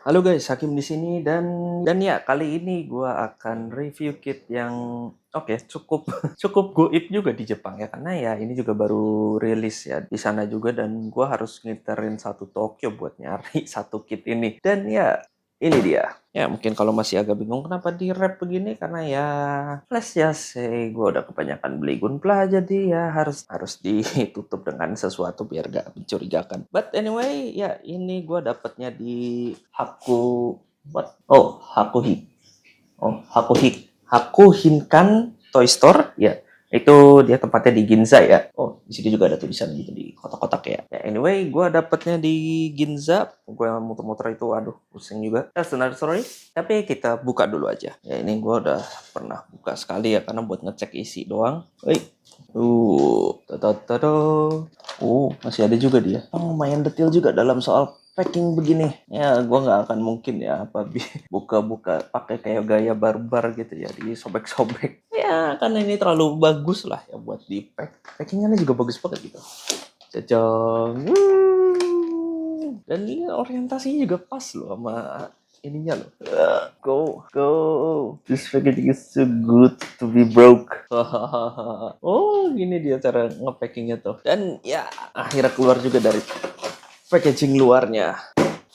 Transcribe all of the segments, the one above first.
Halo guys, Hakim di sini dan ya kali ini gua akan review kit yang oke cukup cukup goib juga di Jepang ya karena ya ini juga baru rilis ya di sana juga dan gua harus ngiterin satu Tokyo buat nyari satu kit ini dan ya ini dia. Ya mungkin kalau masih agak bingung kenapa di wrap begini karena ya flash ya sih gua udah kebanyakan beli Gunpla jadi ya harus ditutup dengan sesuatu biar gak mencurigakan. But anyway ya ini gua dapatnya di Hakuhi. Hakuhinkan Toy Store ya. Itu dia tempatnya di Ginza ya. Oh, di sini juga ada tulisan gitu di kotak-kotak ya. Ya, anyway, gue dapetnya di Ginza. Gue muter-muter itu, aduh, pusing juga. That's another story. Tapi kita buka dulu aja. Ya, ini gue udah pernah buka sekali ya, karena buat ngecek isi doang. Wih, tada. Masih ada juga dia. Oh, lumayan detail juga dalam soal packing begini. Ya, gua nggak akan mungkin ya buka-buka pakai kayak gaya barbar gitu ya, disobek-sobek. Ya, karena ini terlalu bagus lah ya buat di pack. Packingannya juga bagus banget gitu. Cacang. Dan ini orientasinya juga pas loh sama ininya loh. Go. This packaging is so good to be broke. Oh, gini dia cara ngepackingnya tuh. Dan ya akhirnya keluar juga dari packaging luarnya.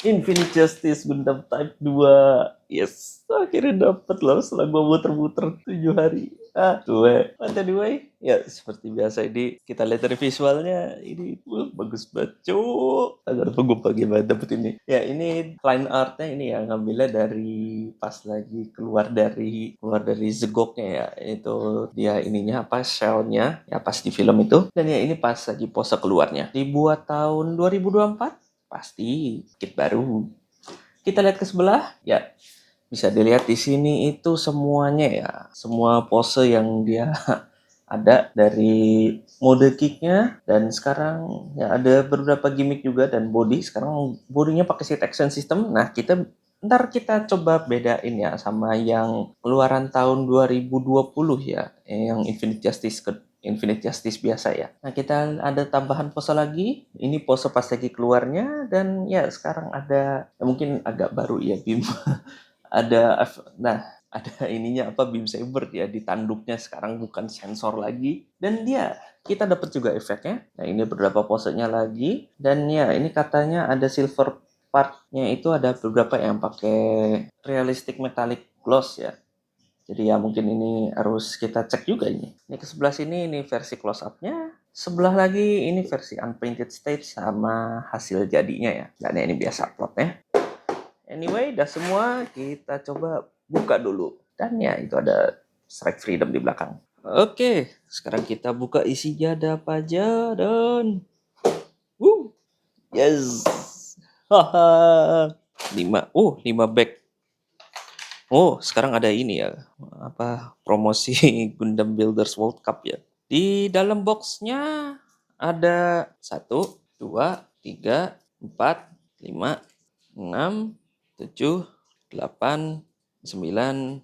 Infinite Justice Gundam Type 2. Yes, akhirnya dapet loh setelah gue muter-muter 7 hari. But anyway, ya seperti biasa ini kita lihat dari visualnya ini bagus banget, cuk. Agar tunggu bagaimana dapet ini. Ya ini line artnya ini ya ngambilnya dari pas lagi keluar dari zegoknya ya. Itu dia ininya apa shellnya ya pas di film itu. Dan ya ini pas lagi pose keluarnya. Dibuat tahun 2024. Pasti kit baru. Kita lihat ke sebelah, ya bisa dilihat di sini itu semuanya ya, semua pose yang dia ada dari mode kicknya dan sekarang ya ada beberapa gimmick juga dan body. Sekarang bodinya pakai seat action system. Nah ntar kita coba bedain ya sama yang keluaran tahun 2020 ya, yang Infinite Justice biasa ya. Nah, kita ada tambahan pose lagi. Ini pose pas lagi keluarnya dan ya sekarang ada ya mungkin agak baru ya Bim. Ada ininya apa beam saber ya di tanduknya sekarang bukan sensor lagi dan dia kita dapat juga efeknya. Nah, ini beberapa posenya lagi dan ya ini katanya ada silver partnya itu ada beberapa yang pakai realistic metallic gloss ya. Jadi ya mungkin ini harus kita cek juga ini. Ini ke sebelah sini ini versi close up-nya. Sebelah lagi ini versi unpainted stage sama hasil jadinya ya. Dan ini biasa plotnya. Anyway, udah semua kita coba buka dulu. Dan ya itu ada Strike Freedom di belakang. Oke, sekarang kita buka isinya ada apa aja dan yes. Haha. 5 bag. Oh, sekarang ada ini ya, apa promosi Gundam Builders World Cup ya. Di dalam boxnya ada 1, 2, 3, 4, 5, 6, 7, 8, 9, 10, 11,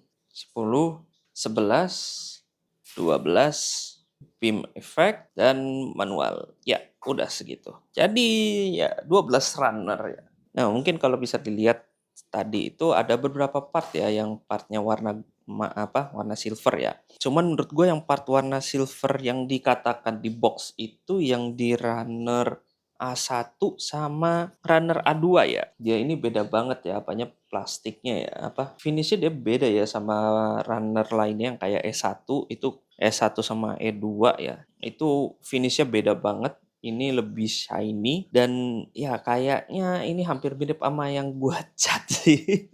beam effect dan manual. Ya, udah segitu. Jadi ya 12 runner ya. Nah, mungkin kalau bisa dilihat tadi itu ada beberapa part ya yang partnya warna silver ya. Cuman menurut gue yang part warna silver yang dikatakan di box itu yang di runner A1 sama runner A2 ya. Dia ini beda banget ya, apanya plastiknya ya, finishnya dia beda ya sama runner lainnya yang kayak E1 itu E1 sama E2 ya. Itu finishnya beda banget. Ini lebih shiny dan ya kayaknya ini hampir mirip sama yang gua cat sih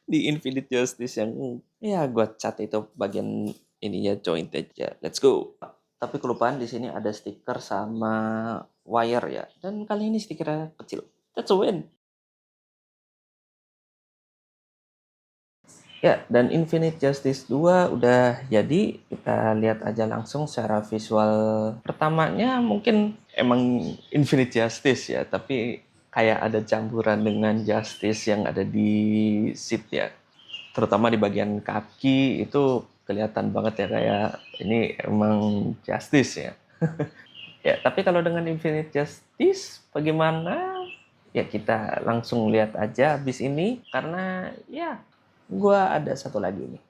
di Infinite Justice yang ya gua cat itu bagian ininya joint aja. Let's go. Tapi kelupaan di sini ada stiker sama wire ya. Dan kali ini stikernya kecil. That's a win. Ya, dan Infinite Justice 2 udah jadi. Kita lihat aja langsung secara visual. Pertamanya mungkin emang Infinite Justice ya, tapi kayak ada campuran dengan Justice yang ada di seat ya. Terutama di bagian kaki itu kelihatan banget ya kayak ini emang Justice ya. Ya, tapi kalau dengan Infinite Justice bagaimana? Ya kita langsung lihat aja habis ini, karena ya gua ada satu lagi nih.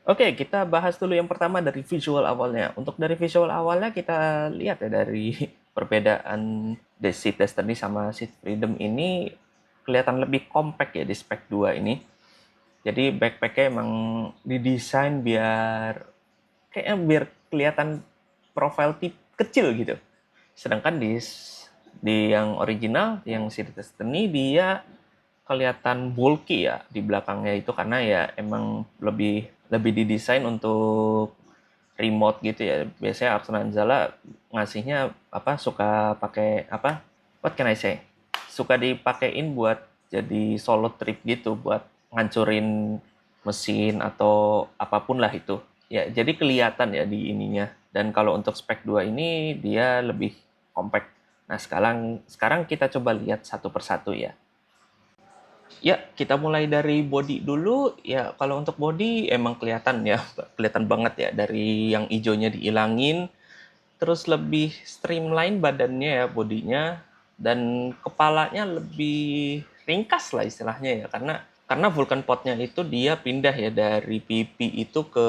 Oke, kita bahas dulu yang pertama dari visual awalnya. Untuk dari visual awalnya kita lihat ya dari perbedaan The Seed Destiny sama Seed Freedom ini kelihatan lebih compact ya di spek 2 ini. Jadi backpacknya emang didesain biar kelihatan profile tip kecil gitu. Sedangkan di yang original, yang Seed Destiny, dia kelihatan bulky ya di belakangnya itu, karena ya emang lebih lebih didesain untuk remote gitu ya. Biasanya Arsenal Anzala ngasihnya apa, suka pakai apa, what can I say, suka dipakein buat jadi solo trip gitu, buat ngancurin mesin atau apapun lah itu ya. Jadi kelihatan ya di ininya. Dan kalau untuk spek 2 ini dia lebih compact. Nah, sekarang sekarang kita coba lihat satu persatu ya. Ya, kita mulai dari body dulu. Ya, kalau untuk body emang kelihatan ya, kelihatan banget ya dari yang hijaunya dihilangin, terus lebih streamline badannya ya, bodinya, dan kepalanya lebih ringkas lah istilahnya ya, karena Vulcan Podnya itu dia pindah ya dari pipi itu ke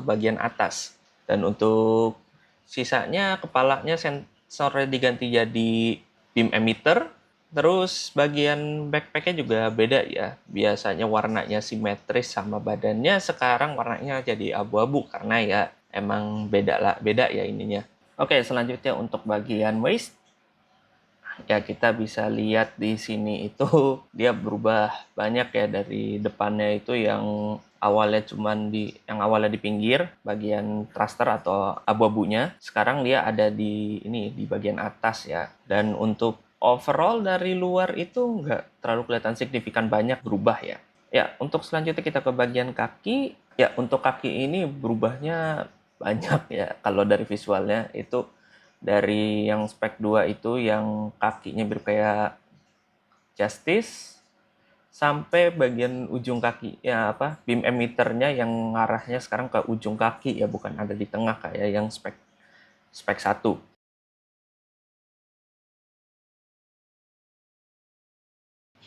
bagian atas. Dan untuk sisanya kepalanya sensornya diganti jadi beam emitter. Terus bagian backpacknya juga beda ya. Biasanya warnanya simetris sama badannya, sekarang warnanya jadi abu-abu karena ya emang beda ya ininya. Oke, selanjutnya untuk bagian waist, ya kita bisa lihat di sini itu dia berubah banyak ya. Dari depannya itu yang awalnya di pinggir bagian thruster atau abu-abunya, sekarang dia ada di bagian atas ya. Dan untuk overall dari luar itu nggak terlalu kelihatan signifikan banyak berubah ya. Ya, untuk selanjutnya kita ke bagian kaki. Ya, untuk kaki ini berubahnya banyak ya. Kalau dari visualnya itu, dari yang spek 2 itu yang kakinya mirip kayak Justice, sampai bagian ujung kaki ya apa, beam emitternya yang ngarahnya sekarang ke ujung kaki ya, bukan ada di tengah kayak yang spek spek 1.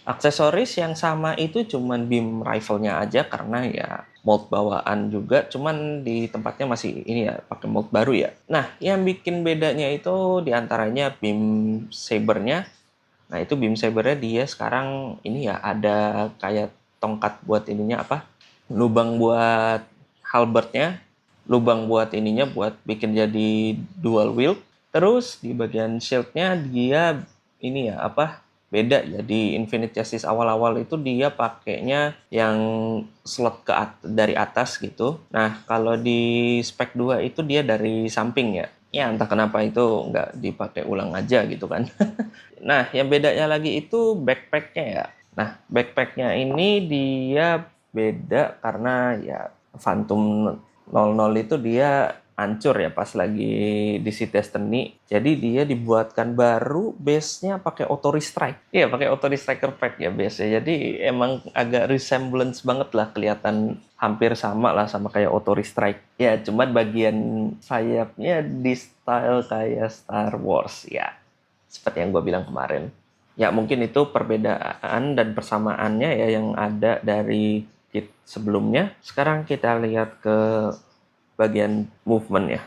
Aksesoris yang sama itu cuman beam rifle-nya aja, karena ya mold bawaan juga, cuman di tempatnya masih ini ya, pakai mold baru ya. Nah, yang bikin bedanya itu diantaranya beam sabernya. Nah, itu beam sabernya dia sekarang ini ya, ada kayak tongkat buat ininya apa, lubang buat halbertnya, lubang buat ininya buat bikin jadi dual wield. Terus di bagian shieldnya dia ini ya apa, beda ya. Di Infinite Justice awal-awal itu dia pakainya yang slot dari atas gitu. Nah, kalau di spek 2 itu dia dari samping ya. Ya entah kenapa itu nggak dipakai ulang aja gitu kan. Nah, yang bedanya lagi itu backpacknya ya. Nah, backpacknya ini dia beda karena ya Phantom 00 itu dia hancur ya pas lagi di si Destiny. Jadi dia dibuatkan baru, base-nya pakai auto restrike. Iya, pakai auto restriker pack ya base-nya. Jadi emang agak resemblance banget lah, kelihatan hampir sama lah sama kayak auto restrike. Ya, cuman bagian sayapnya di style kayak Star Wars ya. Seperti yang gue bilang kemarin. Ya, mungkin itu perbedaan dan persamaannya ya yang ada dari kit sebelumnya. Sekarang kita lihat ke bagian movement ya.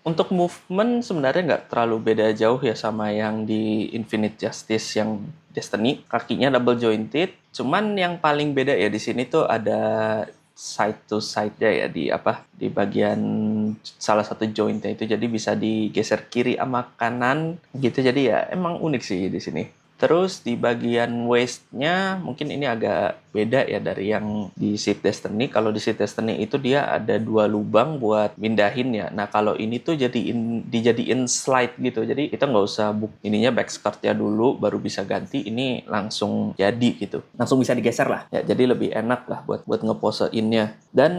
Untuk movement sebenarnya nggak terlalu beda jauh ya sama yang di Infinite Justice yang Destiny. Kakinya double jointed, cuman yang paling beda ya di sini tuh ada side to side-nya ya, di apa, di bagian salah satu jointnya itu, jadi bisa digeser kiri sama kanan gitu. Jadi ya emang unik sih di sini. Terus di bagian waist-nya mungkin ini agak beda ya dari yang di Seed Destiny. Kalau di Seed Destiny itu dia ada 2 lubang buat mindahin ya. Nah, kalau ini tuh dijadiin slide gitu. Jadi kita nggak usah ininya back skirt-nya dulu baru bisa ganti. Ini langsung jadi gitu. Langsung bisa digeser lah. Ya, jadi lebih enak lah buat ngepose-innya. Dan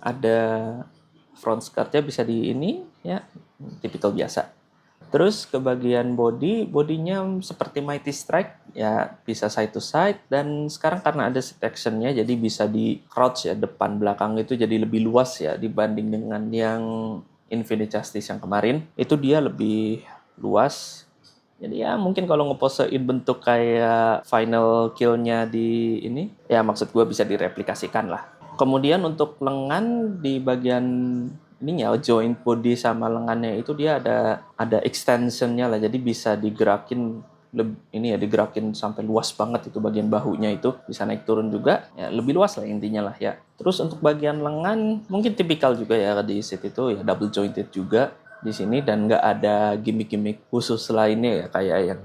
ada front skirt-nya bisa di ini ya, tipikal biasa. Terus ke bagian bodinya seperti Mighty Strike ya, bisa side to side. Dan sekarang karena ada sit actionnya, jadi bisa di crouch ya, depan belakang itu jadi lebih luas ya dibanding dengan yang Infinite Justice yang kemarin itu dia lebih luas. Jadi ya mungkin kalau ngeposein bentuk kayak final kill-nya di ini, ya maksud gue bisa direplikasikan lah. Kemudian untuk lengan di bagian ininya, joint body sama lengannya itu dia ada extension-nya lah, jadi bisa digerakin ini ya, digerakin sampai luas banget itu bagian bahunya, itu bisa naik turun juga ya, lebih luas lah intinya lah ya. Terus untuk bagian lengan mungkin tipikal juga ya di seat itu ya, double jointed juga di sini, dan nggak ada gimmick-gimmick khusus lainnya ya kayak yang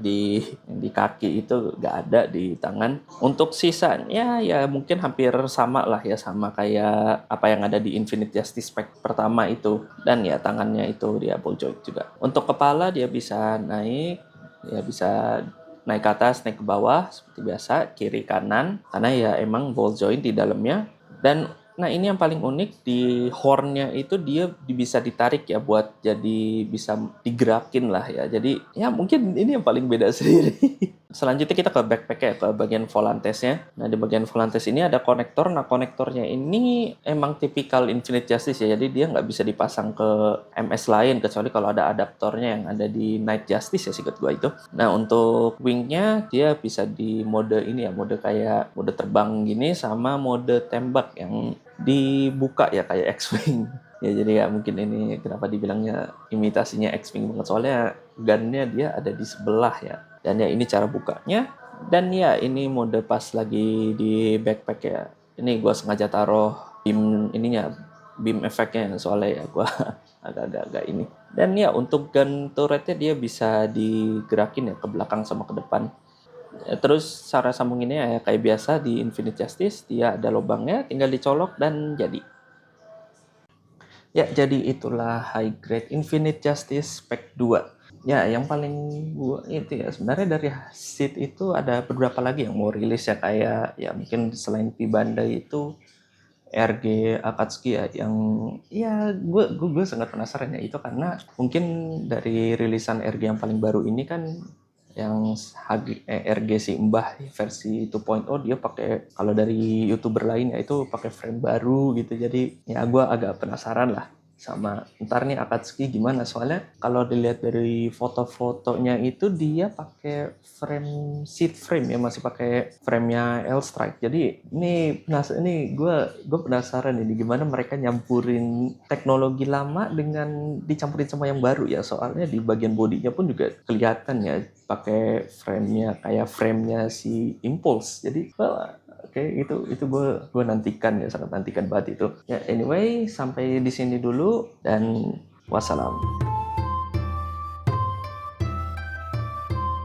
di kaki itu nggak ada di tangan. Untuk sisanya ya mungkin hampir sama lah ya, sama kayak apa yang ada di Infinite Justice Pack pertama itu, dan ya tangannya itu dia ball joint juga. Untuk kepala dia bisa naik, ya bisa naik ke atas, naik ke bawah seperti biasa, kiri kanan, karena ya emang ball joint di dalamnya. Dan nah ini yang paling unik, di hornnya itu dia bisa ditarik ya buat jadi bisa digerakin lah ya. Jadi ya mungkin ini yang paling beda sendiri. Selanjutnya kita ke backpack ya, ke bagian volantesnya. Nah di bagian volantes ini ada konektor. Nah konektornya ini emang tipikal Infinite Justice ya. Jadi dia nggak bisa dipasang ke MS lain kecuali kalau ada adaptornya yang ada di Night Justice ya, singkat gua itu. Nah untuk wingnya dia bisa di mode ini ya, mode kayak mode terbang gini sama mode tembak yang dibuka ya kayak X-Wing. Ya jadi ya mungkin ini kenapa dibilangnya imitasinya X-Wing banget, soalnya gunnya dia ada di sebelah ya. Dan ya ini cara bukanya. Dan ya ini mode pas lagi di backpack ya. Ini gue sengaja taruh beam ininya, beam efeknya soalnya ya gue agak-agak ini. Dan ya untuk gun turretnya dia bisa digerakin ya ke belakang sama ke depan. Ya, terus cara sambunginnya ya kayak biasa di Infinite Justice, dia ada lubangnya, tinggal dicolok dan jadi. Ya, jadi itulah high grade Infinite Justice Pack 2. Ya, yang paling gua itu ya sebenarnya dari seat itu ada beberapa lagi yang mau rilis ya, kayak ya mungkin selain P-Bandai itu RG Akatsuki ya, yang ya gue sangat penasaran ya itu, karena mungkin dari rilisan RG yang paling baru ini kan yang RG si Mbah versi 2.0, dia pakai, kalau dari YouTuber lain ya itu pakai frame baru gitu. Jadi ya gue agak penasaran lah sama ntar nih Akatsuki gimana, soalnya kalau dilihat dari foto-fotonya itu dia pakai frame seat frame ya, masih pakai framenya L-Strike. Jadi ini gue penasaran ini gimana mereka nyampurin teknologi lama dengan dicampurin sama yang baru ya, soalnya di bagian bodinya pun juga kelihatan ya pakai framenya kayak framenya si Impulse. Jadi oke, itu gue nantikan ya, sangat nantikan banget itu. Ya anyway, sampai di sini dulu dan wassalam.